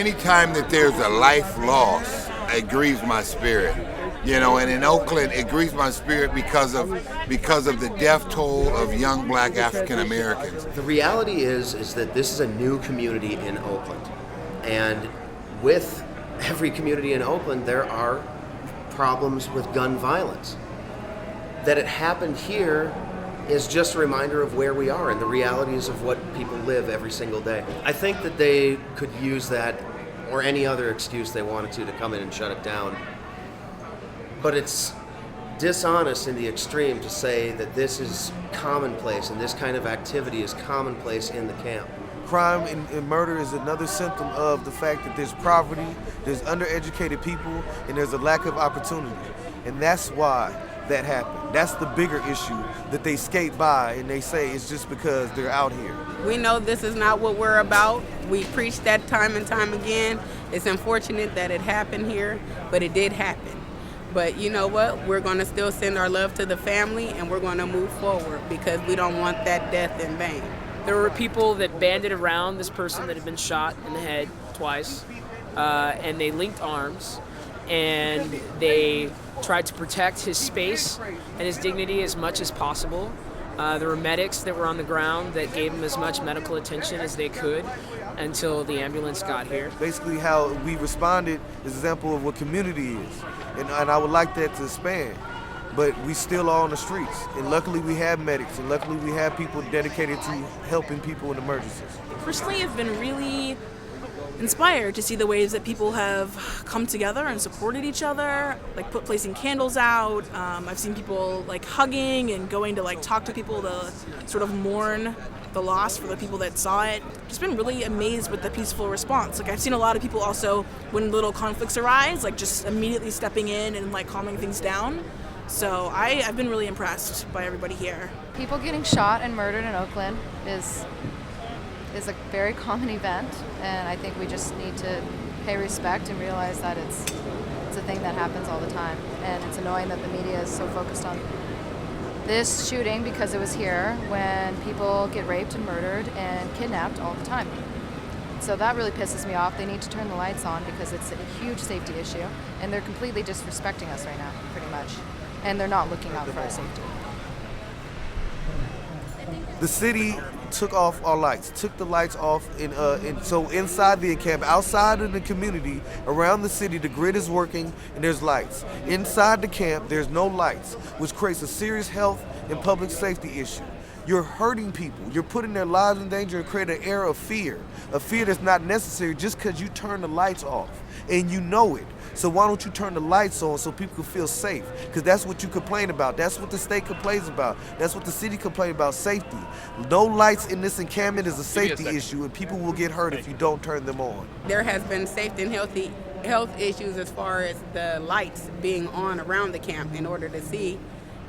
anytime that there's a life loss, it grieves my spirit. And in Oakland, it grieves my spirit because of the death toll of young black African Americans. The reality is that this is a new community in Oakland, and with every community in Oakland, there are problems with gun violence. That it happened here is just a reminder of where we are and the realities of what people live every single day. I think that they could use that or any other excuse they wanted to come in and shut it down. But it's dishonest in the extreme to say that this is commonplace and this kind of activity is commonplace in the camp. Crime and murder is another symptom of the fact that there's poverty, there's undereducated people, and there's a lack of opportunity. And that's why that happened. That's the bigger issue that they skate by and they say it's just because they're out here. We know this is not what we're about. We preach that time and time again. It's unfortunate that it happened here, but it did happen. But you know what? We're going to still send our love to the family, and we're going to move forward because we don't want that death in vain. There were people that banded around this person that had been shot in the head twice, and they linked arms, and they tried to protect his space and his dignity as much as possible. There were medics that were on the ground that gave him as much medical attention as they could until the ambulance got here. Basically how we responded is an example of what community is. And I would like that to expand. But we still are on the streets. And luckily we have medics, and luckily we have people dedicated to helping people in emergencies. Personally, I've been really inspired to see the ways that people have come together and supported each other, like placing candles out. I've seen people like hugging and going to like talk to people to sort of mourn the loss for the people that saw it. Just been really amazed with the peaceful response. Like I've seen a lot of people also, when little conflicts arise, like just immediately stepping in and like calming things down. So I've been really impressed by everybody here. People getting shot and murdered in Oakland is a very common event, and I think we just need to pay respect and realize that it's a thing that happens all the time. And it's annoying that the media is so focused on this shooting because it was here when people get raped and murdered and kidnapped all the time. So that really pisses me off. They need to turn the lights on because it's a huge safety issue, and they're completely disrespecting us right now, pretty much. And they're not looking out for our safety. The city took off our lights, took the lights off, and so inside the encampment, outside of the community, around the city, the grid is working and there's lights. Inside the camp, there's no lights, which creates a serious health and public safety issue. You're hurting people. You're putting their lives in danger and creating an air of fear that's not necessary just because you turn the lights off, and you know it. So why don't you turn the lights on so people can feel safe? Because that's what you complain about. That's what the state complains about. That's what the city complains about, safety. No lights in this encampment is a safety issue, and people will get hurt if you don't turn them on. There has been safety and health issues as far as the lights being on around the camp in order to see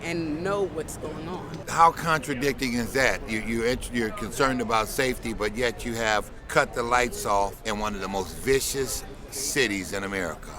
and know what's going on. How contradicting is that? You're concerned about safety, but yet you have cut the lights off in one of the most vicious cities in America.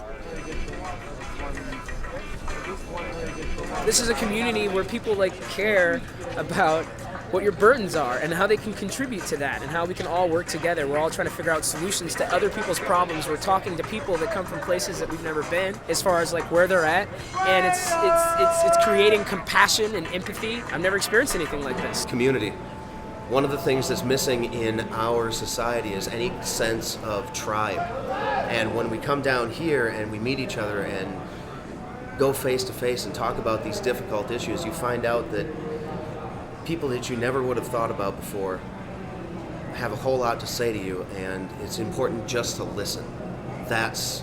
This is a community where people care about what your burdens are and how they can contribute to that and how we can all work together. We're all trying to figure out solutions to other people's problems. We're talking to people that come from places that we've never been as far as where they're at, and it's creating compassion and empathy. I've never experienced anything like this. Community. One of the things that's missing in our society is any sense of tribe. And when we come down here and we meet each other and go face to face and talk about these difficult issues, you find out that people that you never would have thought about before have a whole lot to say to you, and it's important just to listen. That's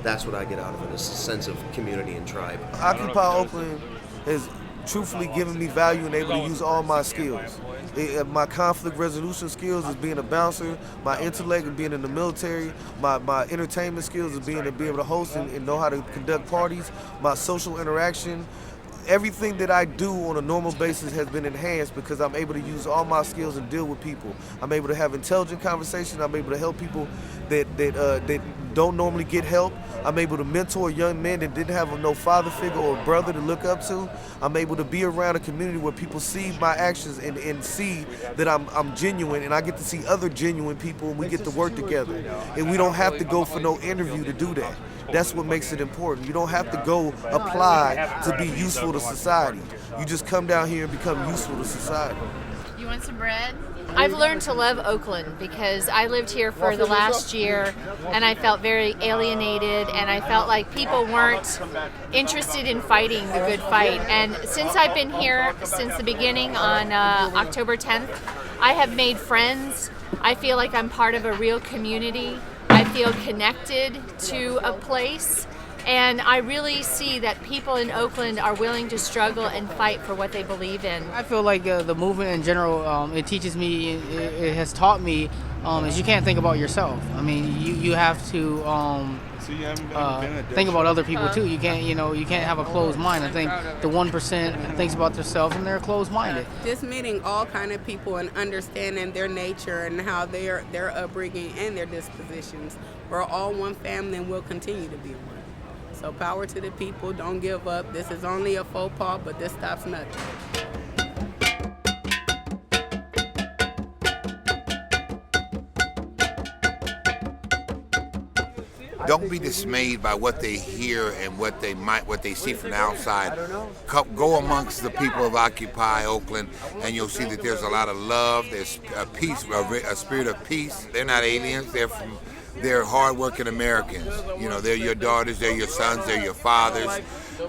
what I get out of it, is a sense of community and tribe. Occupy Oakland has truthfully given me value and able to use all my skills. My conflict resolution skills is being a bouncer, my intellect is being in the military, my entertainment skills is being to be able to host and know how to conduct parties, my social interaction. Everything that I do on a normal basis has been enhanced because I'm able to use all my skills and deal with people. I'm able to have intelligent conversations. I'm able to help people that don't normally get help. I'm able to mentor young men that didn't have no father figure or brother to look up to. I'm able to be around a community where people see my actions and see that I'm genuine, and I get to see other genuine people, and we get to work together. And we don't have to go for no interview to do that. That's what makes it important. You don't have to go apply to be useful to society. You just come down here and become useful to society. You want some bread? I've learned to love Oakland because I lived here for the last year and I felt very alienated, and I felt like people weren't interested in fighting the good fight. And since I've been here since the beginning on October 10th, I have made friends. I feel like I'm part of a real community. I feel connected to a place. And I really see that people in Oakland are willing to struggle and fight for what they believe in. I feel like the movement in general, it teaches me, it has taught me, is you can't think about yourself. I mean, you have to think about other people too. You can't, you can't have a closed mind. I think the 1% thinks about themselves and they're closed-minded. Just meeting all kind of people and understanding their nature and how their upbringing and their dispositions. We're all one family and will continue to be one. So power to the people, don't give up. This is only a faux pas, but this stops nothing. Don't be dismayed by what they hear and what they see from the outside. Go amongst the people of Occupy Oakland, and you'll see that there's a lot of love. There's a peace, a spirit of peace. They're not aliens. They're hardworking Americans. They're your daughters, they're your sons, they're your fathers,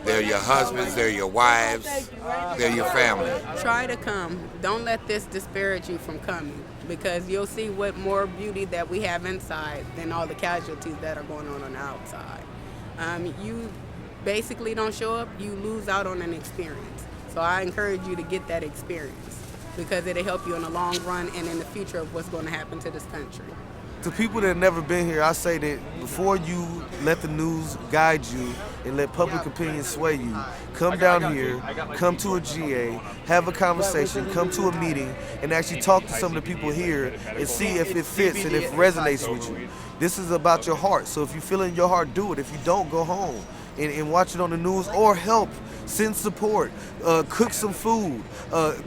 they're your husbands, they're your wives, they're your family. Try to come. Don't let this disparage you from coming, because you'll see what more beauty that we have inside than all the casualties that are going on the outside. You basically don't show up, you lose out on an experience. So I encourage you to get that experience, because it'll help you in the long run and in the future of what's going to happen to this country. To people that have never been here, I say that before you let the news guide you and let public opinion sway you, come down here, come to a GA, have a conversation, come to a meeting, and actually talk to some of the people here and see if it fits and if it resonates with you. This is about your heart, so if you feel it in your heart, do it. If you don't, go home and watch it on the news, or help, send support, cook some food,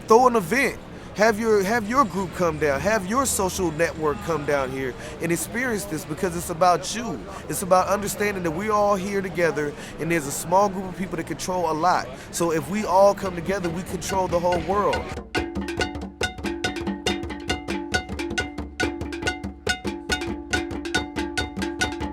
throw an event. Have your group come down, have your social network come down here and experience this, because it's about you. It's about understanding that we're all here together and there's a small group of people that control a lot. So if we all come together, we control the whole world.